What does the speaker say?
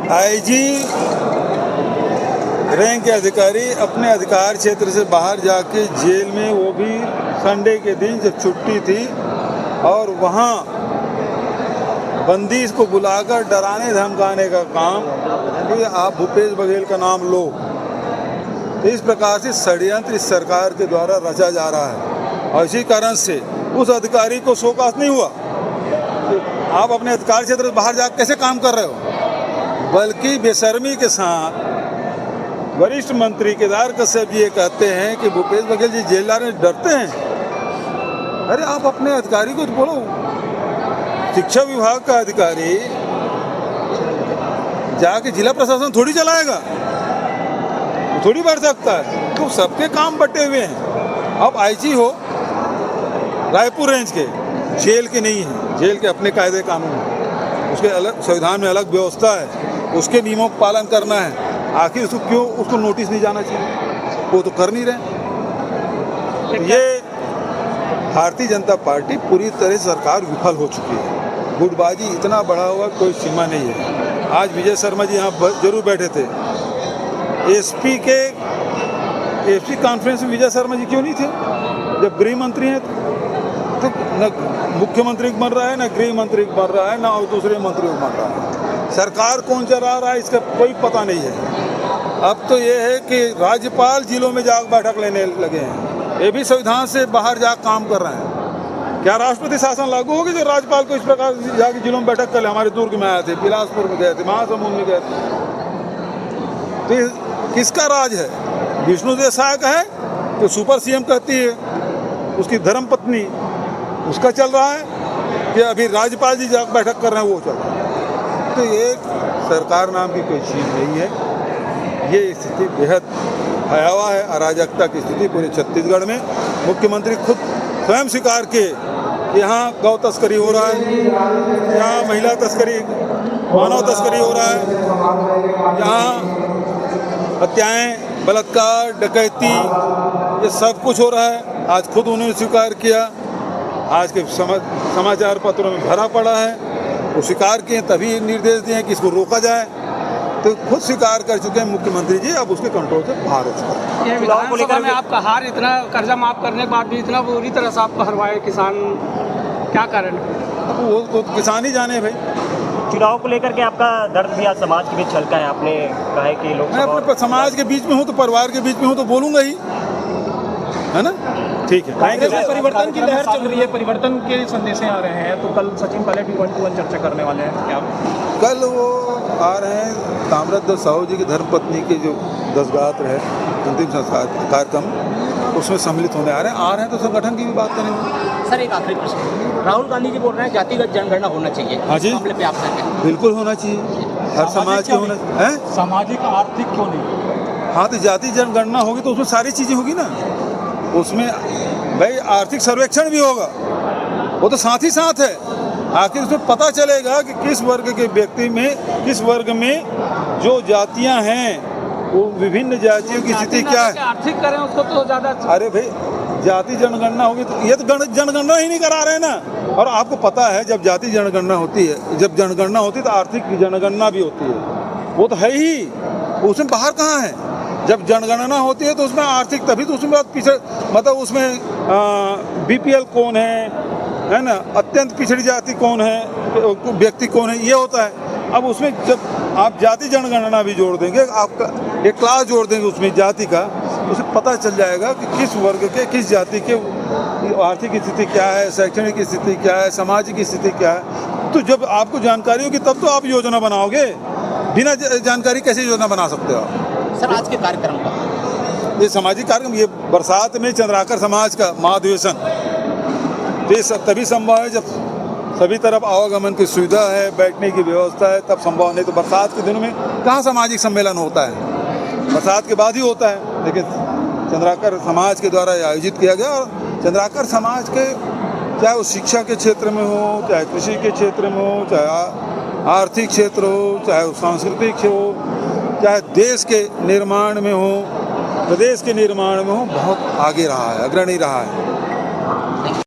IG rank के अधिकारी अपने अधिकार क्षेत्र से बाहर जाके जेल में, वो भी संडे के दिन जब छुट्टी थी, और वहाँ बंदी को बुलाकर डराने धमकाने का काम कि आप भूपेश बघेल का नाम लो। तो इस प्रकार से षड्यंत्र इस सरकार के द्वारा रचा जा रहा है, और इसी कारण से उस अधिकारी को शोकास नहीं हुआ कि आप अपने अधिकार क्षेत्र से बाहर जाकर कैसे काम कर रहे हो, बल्कि बेशर्मी के साथ वरिष्ठ मंत्री केदार कश्यप जी ये कहते हैं कि भूपेश बघेल जी जेल जाने डरते हैं। अरे आप अपने अधिकारी को बोलो, शिक्षा विभाग का अधिकारी जाके जिला प्रशासन थोड़ी चलाएगा, थोड़ी बढ़ सकता है, तो सबके काम बटे हुए हैं। अब आईजी हो रायपुर रेंज के, जेल के नहीं है, जेल के अपने कायदे कानून है, उसके अलग संविधान में अलग व्यवस्था है, उसके नियमों का पालन करना है। आखिर उसको क्यों उसको नोटिस नहीं जाना चाहिए, वो तो कर नहीं रहे। ये भारतीय जनता पार्टी पूरी तरह सरकार विफल हो चुकी है। गुटबाजी इतना बढ़ा हुआ कोई सीमा नहीं है। आज विजय शर्मा जी यहाँ जरूर बैठे थे, एसपी कॉन्फ्रेंस में विजय शर्मा जी क्यों नहीं थे? जब गृह मंत्री हैं तो न मुख्यमंत्री बन रहा है, न गृह मंत्री बन रहा है, न दूसरे मंत्री बन रहा है। सरकार कौन चला रहा है इसका कोई पता नहीं है। अब तो ये है कि राज्यपाल जिलों में जाकर बैठक लेने लगे हैं, ये भी संविधान से बाहर जाकर काम कर रहे हैं। क्या राष्ट्रपति शासन लागू होगी जो राज्यपाल को इस प्रकार जाकर जिलों में बैठक कर ले? हमारे दुर्ग में आए थे, बिलासपुर में गए थे, महासमुंद में गए थे। तो किसका राज है? विष्णु देसाई का है तो सुपर सीएम कहती है उसकी धर्मपत्नी, उसका चल रहा है कि अभी राज्यपाल जी जाकर बैठक कर रहे हैं, वो चल रहा है। तो ये सरकार नाम की कोई चीज़ नहीं है। ये स्थिति बेहद भयावह है, अराजकता की स्थिति पूरे छत्तीसगढ़ में। मुख्यमंत्री खुद स्वयं स्वीकार किए कि यहाँ गौ तस्करी हो रहा है, यहाँ महिला तस्करी, मानव तस्करी हो रहा है, यहाँ हत्याएं, बलात्कार, डकैती, ये सब कुछ हो रहा है। आज खुद उन्होंने स्वीकार किया, आज के समाचार पत्रों में भरा पड़ा है। वो स्वीकार किए तभी निर्देश दिए कि इसको रोका जाए, तो खुद स्वीकार कर चुके हैं मुख्यमंत्री जी, अब उसके कंट्रोल से बाहर हो चुका है। विधानसभा में आपका हार, इतना कर्जा माफ करने के बाद भी इतना बुरी तरह से आपको हरवाए किसान, क्या कारण? वो तो किसान ही जाने भाई। चुनाव को लेकर के आपका दर्द भी आज समाज के बीच छलका है। आपने कहा है कि लोग, मैं अपने समाज के बीच में हूँ तो परिवार के बीच में हूँ तो बोलूँगा ही, है ना? ठीक है, थैंक यू। परिवर्तन की लहर चल रही है, परिवर्तन के संदेश आ रहे हैं, तो कल सचिन पायलट भी 1-to-1 चर्चा करने वाले हैं क्या? कल वो आ रहे हैं, ताम्रध्वज साहू जी की धर्मपत्नी के जो दसगात्र है, अंतिम संस्कार कार्यक्रम, उसमें सम्मिलित होने आ रहे हैं तो संगठन की भी बात करेंगे। सर एक आखिरी प्रश्न, राहुल गांधी जी बोल रहे हैं जातिगत जनगणना होना चाहिए। हाँ जी, मामले पे आप क्या? बिल्कुल होना चाहिए, हर समाज के होना है। सामाजिक आर्थिक क्यों नहीं? हाँ, तो जाति जनगणना होगी तो उसमें सारी चीज़ें होगी ना, उसमें भाई आर्थिक सर्वेक्षण भी होगा, वो तो साथ ही साथ है। आखिर उसमें पता चलेगा कि किस वर्ग के व्यक्ति में, किस वर्ग में जो जातियां हैं, वो विभिन्न जातियों की स्थिति क्या है। आर्थिक करें उसको तो ज़्यादा। अरे भाई, जाति जनगणना होगी तो ये तो जनगणना ही नहीं करा रहे ना। और आपको पता है जब जाति जनगणना होती है, जब जनगणना होती है तो आर्थिक जनगणना भी होती है, वो तो है ही, उसमें बाहर कहाँ है। जब जनगणना होती है तो उसमें आर्थिक, तभी तो उसमें पीछे, मतलब उसमें बीपीएल कौन है ना, अत्यंत पिछड़ी जाति कौन है, व्यक्ति कौन है, ये होता है। अब उसमें जब आप जाति जनगणना भी जोड़ देंगे, आपका एक क्लास जोड़ देंगे उसमें जाति का, तो उसे पता चल जाएगा कि किस वर्ग के, किस जाति के आर्थिक स्थिति क्या है, शैक्षणिक स्थिति क्या है, सामाजिक स्थिति क्या है। तो जब आपको जानकारी होगी तब तो आप योजना बनाओगे, बिना जानकारी कैसे योजना बना सकते हो आप? सर आज के कार्यक्रम का, ये सामाजिक कार्यक्रम, ये बरसात में चंद्राकर समाज का महाधिवेशन, ये सब तभी संभव है जब सभी तरफ आवागमन की सुविधा है, बैठने की व्यवस्था है, तब संभव। नहीं तो बरसात के दिनों में कहाँ सामाजिक सम्मेलन होता है, बरसात के बाद ही होता है। लेकिन चंद्राकर समाज के द्वारा आयोजित किया गया, और चंद्राकर समाज के, चाहे वो शिक्षा के क्षेत्र में हो, चाहे कृषि के क्षेत्र में हो, चाहे आर्थिक क्षेत्र हो, चाहे वो सांस्कृतिक हो, चाहे देश के निर्माण में हो, प्रदेश के निर्माण में हो, बहुत आगे रहा है, अग्रणी रहा है।